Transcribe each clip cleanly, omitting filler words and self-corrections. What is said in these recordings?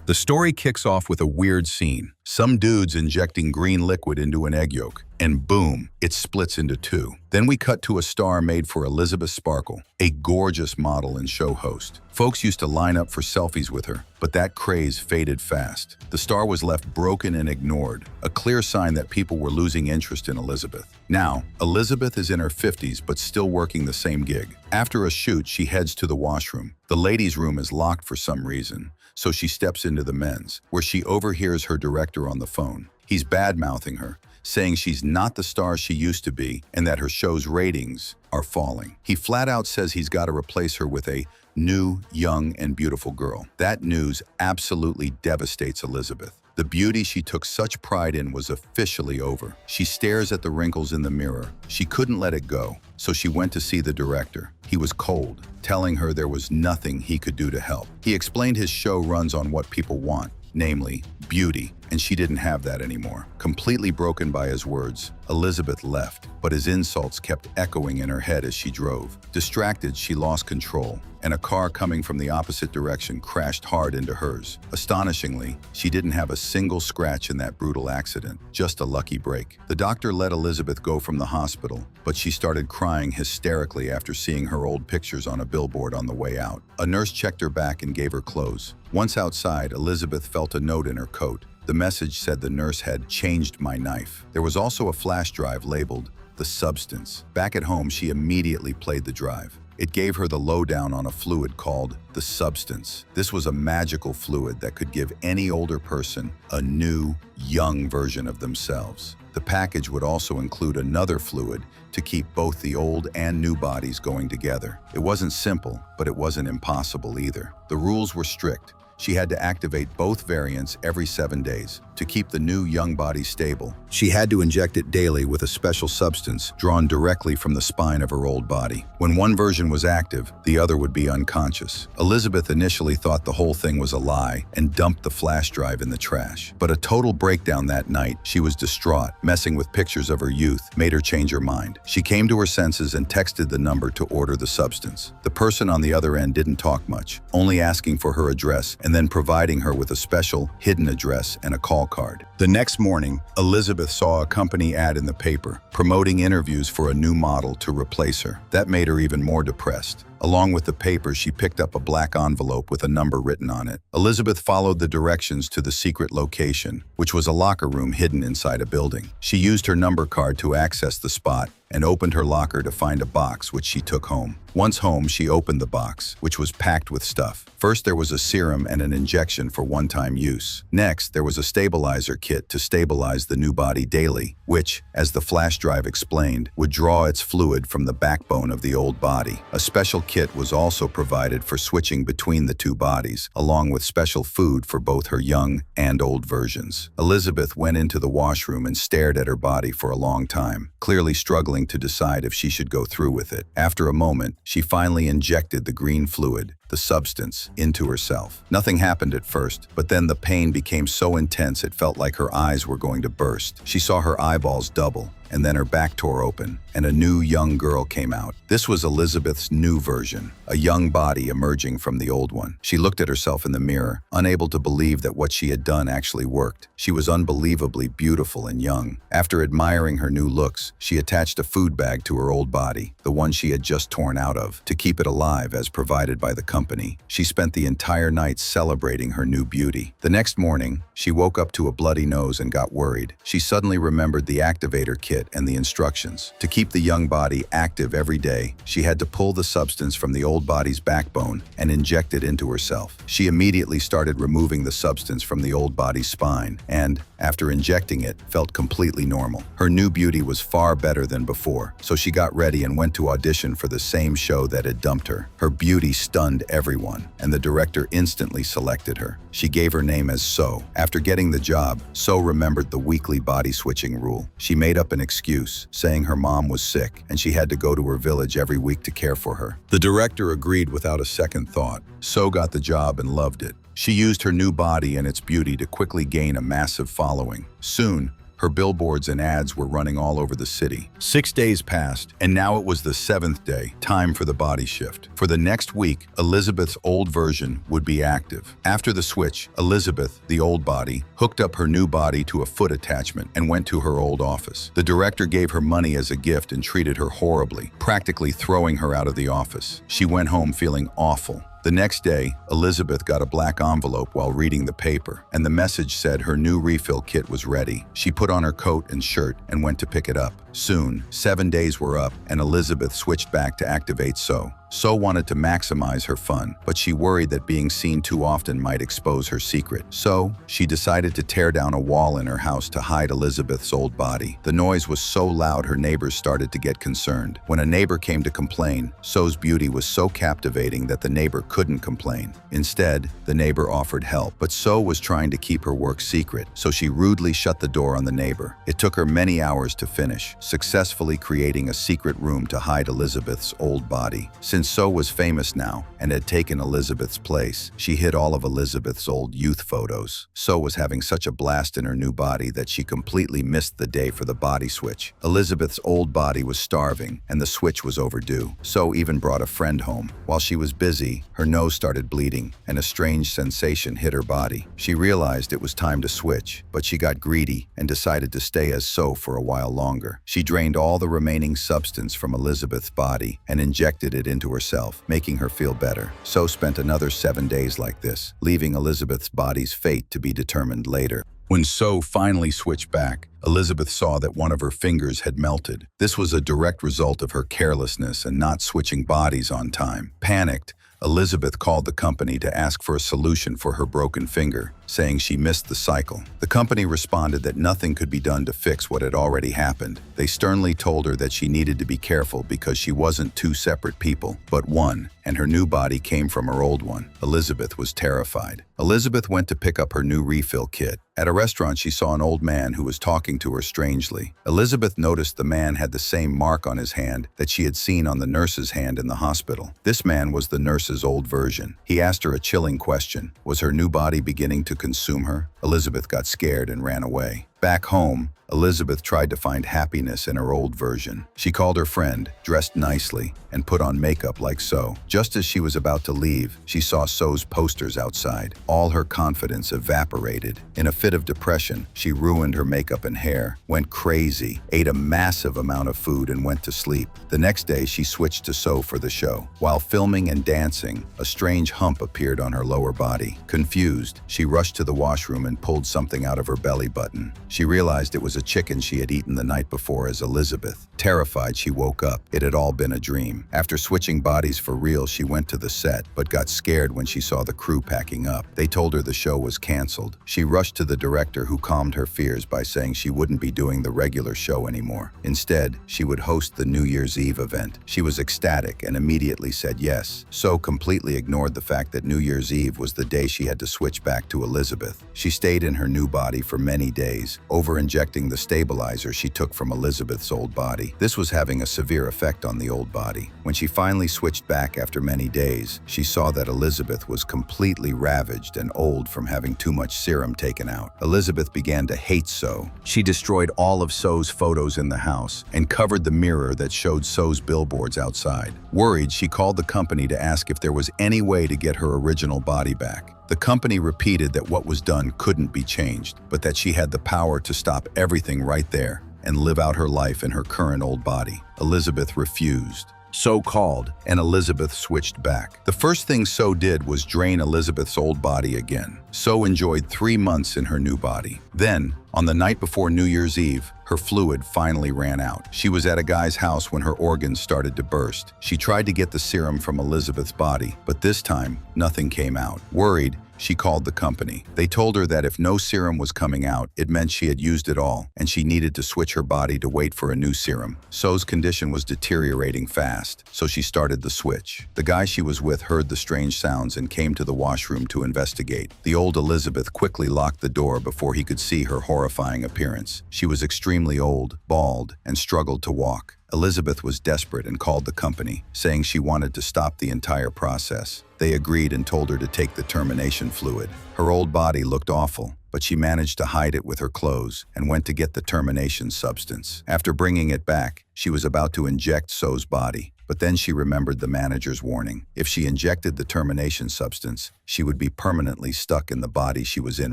The story kicks off with a weird scene. Some dude's injecting green liquid into an egg yolk, and boom, it splits into two. Then we cut to a star made for Elizabeth Sparkle, a gorgeous model and show host. Folks used to line up for selfies with her, but that craze faded fast. The star was left broken and ignored, a clear sign that people were losing interest in Elizabeth. Now, Elizabeth is in her 50s but still working the same gig. After a shoot, she heads to the washroom. The ladies' room is locked for some reason, so she steps into the men's, where she overhears her director on the phone. He's bad-mouthing her, saying she's not the star she used to be and that her show's ratings are falling. He flat out says he's got to replace her with a new, young, and beautiful girl. That news absolutely devastates Elizabeth. The beauty she took such pride in was officially over. She stares at the wrinkles in the mirror. She couldn't let it go, so she went to see the director. He was cold, telling her there was nothing he could do to help. He explained his show runs on what people want, namely beauty, and she didn't have that anymore. Completely broken by his words, Elizabeth left, but his insults kept echoing in her head as she drove. Distracted, she lost control, and a car coming from the opposite direction crashed hard into hers. Astonishingly, she didn't have a single scratch in that brutal accident, just a lucky break. The doctor let Elizabeth go from the hospital, but she started crying hysterically after seeing her old pictures on a billboard on the way out. A nurse checked her back and gave her clothes. Once outside, Elizabeth felt a note in her coat. The message said the nurse had changed my knife. There was also a flash drive labeled The Substance. Back at home, she immediately played the drive. It gave her the lowdown on a fluid called The Substance. This was a magical fluid that could give any older person a new, young version of themselves. The package would also include another fluid to keep both the old and new bodies going together. It wasn't simple, but it wasn't impossible either. The rules were strict. She had to activate both variants every 7 days. To keep the new young body stable, she had to inject it daily with a special substance drawn directly from the spine of her old body. When one version was active, the other would be unconscious. Elizabeth initially thought the whole thing was a lie and dumped the flash drive in the trash. But a total breakdown that night, she was distraught. Messing with pictures of her youth made her change her mind. She came to her senses and texted the number to order the substance. The person on the other end didn't talk much, only asking for her address and then providing her with a special hidden address and a call card. The next morning, Elizabeth saw a company ad in the paper promoting interviews for a new model to replace her. That made her even more depressed. Along with the paper, she picked up a black envelope with a number written on it. Elizabeth followed the directions to the secret location, which was a locker room hidden inside a building. She used her number card to access the spot and opened her locker to find a box, which she took home. Once home, she opened the box, which was packed with stuff. First, there was a serum and an injection for one-time use. Next, there was a stabilizer kit to stabilize the new body daily, which, as the flash drive explained, would draw its fluid from the backbone of the old body. A special kit was also provided for switching between the two bodies, along with special food for both her young and old versions. Elizabeth went into the washroom and stared at her body for a long time, clearly struggling to decide if she should go through with it. After a moment, she finally injected the green fluid, the substance, into herself. Nothing happened at first, but then the pain became so intense it felt like her eyes were going to burst. She saw her eyeballs double, and then her back tore open, and a new young girl came out. This was Elizabeth's new version, a young body emerging from the old one. She looked at herself in the mirror, unable to believe that what she had done actually worked. She was unbelievably beautiful and young. After admiring her new looks, she attached a food bag to her old body, the one she had just torn out of, to keep it alive as provided by the company. She spent the entire night celebrating her new beauty. The next morning, she woke up to a bloody nose and got worried. She suddenly remembered the activator kit and the instructions. To keep the young body active every day, she had to pull the substance from the old body's backbone and inject it into herself. She immediately started removing the substance from the old body's spine and, after injecting it, felt completely normal. Her new beauty was far better than before, so she got ready and went to audition for the same show that had dumped her. Her beauty stunned everyone, and the director instantly selected her. She gave her name as So. After getting the job, So remembered the weekly body switching rule. She made up an excuse, saying her mom was sick and she had to go to her village every week to care for her. The director agreed without a second thought. So got the job and loved it. She used her new body and its beauty to quickly gain a massive following. Soon, Her billboards and ads were running all over the city. 6 days passed, and now it was the 7th day, time for the body shift. For the next week, Elizabeth's old version would be active. After the switch, Elizabeth, the old body, hooked up her new body to a foot attachment and went to her old office. The director gave her money as a gift and treated her horribly, practically throwing her out of the office. She went home feeling awful. The next day, Elizabeth got a black envelope while reading the paper, and the message said her new refill kit was ready. She put on her coat and shirt and went to pick it up. Soon, 7 days were up, and Elizabeth switched back to activate So. So wanted to maximize her fun, but she worried that being seen too often might expose her secret. So, she decided to tear down a wall in her house to hide Elizabeth's old body. The noise was so loud her neighbors started to get concerned. When a neighbor came to complain, So's beauty was so captivating that the neighbor couldn't complain. Instead, the neighbor offered help, but So was trying to keep her work secret, so she rudely shut the door on the neighbor. It took her many hours to finish, successfully creating a secret room to hide Elizabeth's old body. Since So was famous now and had taken Elizabeth's place, she hid all of Elizabeth's old youth photos. So was having such a blast in her new body that she completely missed the day for the body switch. Elizabeth's old body was starving, and the switch was overdue. So even brought a friend home. While she was busy, her nose started bleeding, and a strange sensation hit her body. She realized it was time to switch, but she got greedy and decided to stay as So for a while longer. She drained all the remaining substance from Elizabeth's body and injected it into herself, making her feel better. So spent another 7 days like this, leaving Elizabeth's body's fate to be determined later. When So finally switched back, Elizabeth saw that one of her fingers had melted. This was a direct result of her carelessness and not switching bodies on time. Panicked, Elizabeth called the company to ask for a solution for her broken finger, saying she missed the cycle. The company responded that nothing could be done to fix what had already happened. They sternly told her that she needed to be careful because she wasn't two separate people, but one, and her new body came from her old one. Elizabeth was terrified. Elizabeth went to pick up her new refill kit. At a restaurant, she saw an old man who was talking to her strangely. Elizabeth noticed the man had the same mark on his hand that she had seen on the nurse's hand in the hospital. This man was the nurse's old version. He asked her a chilling question. Was her new body beginning to consume her? Elizabeth got scared and ran away. Back home, Elizabeth tried to find happiness in her old version. She called her friend, dressed nicely, and put on makeup like So. Just as she was about to leave, she saw So's posters outside. All her confidence evaporated. In a fit of depression, she ruined her makeup and hair, went crazy, ate a massive amount of food, and went to sleep. The next day, she switched to So for the show. While filming and dancing, a strange hump appeared on her lower body. Confused, she rushed to the washroom and pulled something out of her belly button. She realized it was a chicken she had eaten the night before as Elizabeth. Terrified, she woke up. It had all been a dream. After switching bodies for real, she went to the set, but got scared when she saw the crew packing up. They told her the show was canceled. She rushed to the director, who calmed her fears by saying she wouldn't be doing the regular show anymore. Instead, she would host the New Year's Eve event. She was ecstatic and immediately said yes. So completely ignored the fact that New Year's Eve was the day she had to switch back to Elizabeth. She stayed in her new body for many days, over-injecting the stabilizer she took from Elizabeth's old body. This was having a severe effect on the old body. When she finally switched back after many days, she saw that Elizabeth was completely ravaged and old from having too much serum taken out. Elizabeth began to hate So. She destroyed all of So's photos in the house and covered the mirror that showed So's billboards outside. Worried, she called the company to ask if there was any way to get her original body back. The company repeated that what was done couldn't be changed, but that she had the power to stop everything right there and live out her life in her current old body. Elizabeth refused. So called, and Elizabeth switched back. The first thing So did was drain Elizabeth's old body again. So enjoyed 3 months in her new body. Then, on the night before New Year's Eve, her fluid finally ran out. She was at a guy's house when her organs started to burst. She tried to get the serum from Elizabeth's body, but this time, nothing came out. Worried, she called the company. They told her that if no serum was coming out, it meant she had used it all, and she needed to switch her body to wait for a new serum. So's condition was deteriorating fast, so she started the switch. The guy she was with heard the strange sounds and came to the washroom to investigate. The old Elizabeth quickly locked the door before he could see her horrifying appearance. She was extremely old, bald, and struggled to walk. Elizabeth was desperate and called the company, saying she wanted to stop the entire process. They agreed and told her to take the termination fluid. Her old body looked awful. but she managed to hide it with her clothes and went to get the termination substance. After bringing it back, she was about to inject So's body. But then she remembered the manager's warning. If she injected the termination substance, she would be permanently stuck in the body she was in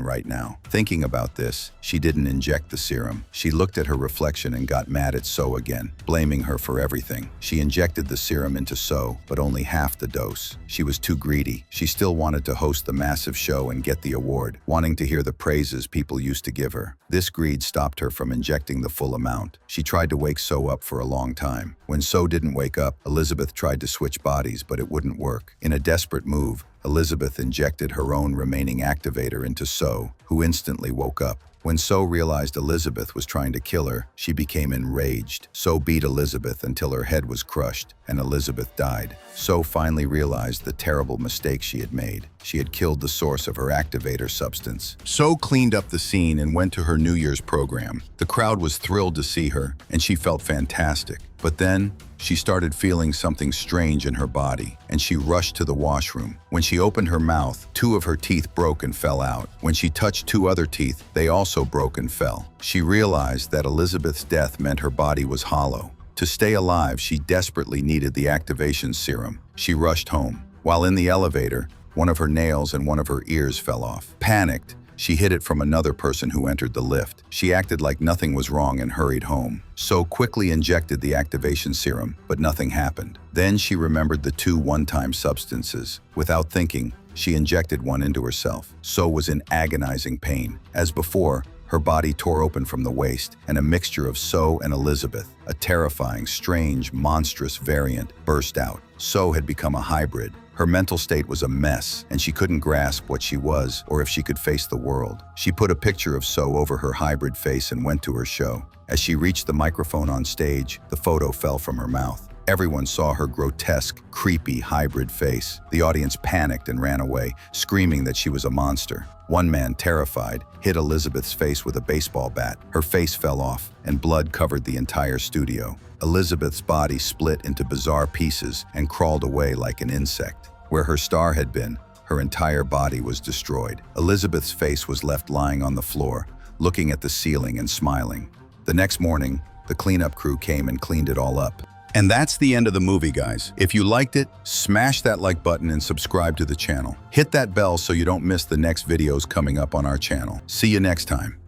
right now. Thinking about this, she didn't inject the serum. She looked at her reflection and got mad at So again, blaming her for everything. She injected the serum into So, but only half the dose. She was too greedy. She still wanted to host the massive show and get the award, wanting to hear the praises people used to give her. This greed stopped her from injecting the full amount. She tried to wake So up for a long time. When So didn't wake up, Elizabeth tried to switch bodies, but it wouldn't work. In a desperate move, Elizabeth injected her own remaining activator into So, who instantly woke up. When So realized Elizabeth was trying to kill her, she became enraged. So beat Elizabeth until her head was crushed, and Elizabeth died. So finally realized the terrible mistake she had made. She had killed the source of her activator substance. So cleaned up the scene and went to her New Year's program. The crowd was thrilled to see her, and she felt fantastic. But then, she started feeling something strange in her body, and she rushed to the washroom. When she opened her mouth, 2 of her teeth broke and fell out. When she touched 2 other teeth, they also broke and fell. She realized that Elizabeth's death meant her body was hollow. To stay alive, she desperately needed the activation serum. She rushed home. While in the elevator, one of her nails and one of her ears fell off. Panicked, she hid it from another person who entered the lift. She acted like nothing was wrong and hurried home. So quickly injected the activation serum, but nothing happened. Then she remembered the 2 one-time substances. Without thinking, she injected one into herself. So was in agonizing pain. As before, her body tore open from the waist, and a mixture of So and Elizabeth, a terrifying, strange, monstrous variant, burst out. So had become a hybrid. Her mental state was a mess, and she couldn't grasp what she was or if she could face the world. She put a picture of So over her hybrid face and went to her show. As she reached the microphone on stage, the photo fell from her mouth. Everyone saw her grotesque, creepy hybrid face. The audience panicked and ran away, screaming that she was a monster. One man, terrified, hit Elizabeth's face with a baseball bat. Her face fell off, and blood covered the entire studio. Elizabeth's body split into bizarre pieces and crawled away like an insect. Where her star had been, her entire body was destroyed. Elizabeth's face was left lying on the floor, looking at the ceiling and smiling. The next morning, the cleanup crew came and cleaned it all up. And that's the end of the movie, guys. If you liked it, smash that like button and subscribe to the channel. Hit that bell so you don't miss the next videos coming up on our channel. See you next time.